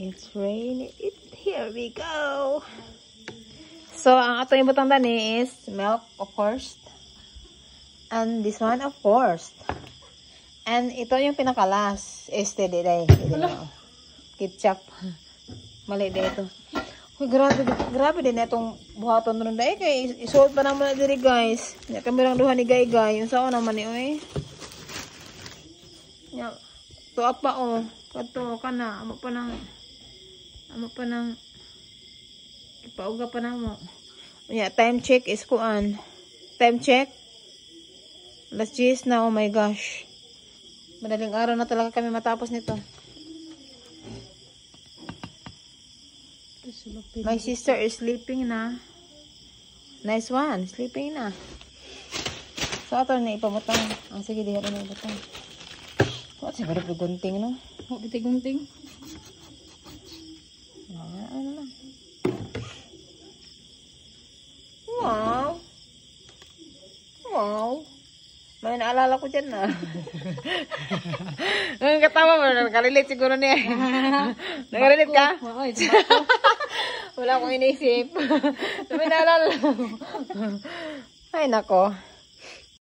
It's raining. Here we go. So, ang ato yung butang dani is milk, of course. And this one, of course. And ito yung pinakalas. Este, day. Ketchup. Mali din ito. Uy, grabe din itong buhaton ron dahil. Kaya isuot pa naman na diri, guys. Kaya kami lang duha ni Gay. Yung saan naman ni, uy. Ito apa, oh. Ito, kana. Amo pa ng ipauga pa na mo. Time check is kuan. Time check. Alas 10 na, oh my gosh. Madaling araw na talaga kami matapos nito. My sister is sleeping na. Nice one. Sleeping na. So, ito na ipamutang. Sige, di na ipamutang. What? Siguro gunting, no? Huwag biti gunting. Ano na. Wow. Wow. May naalala ko dyan na. Ang katawa mo, nakarelate siguro niya. Nakarelate ka? Oo, ito ba ito? Wala akong inisip. May naalala. Ay, nako.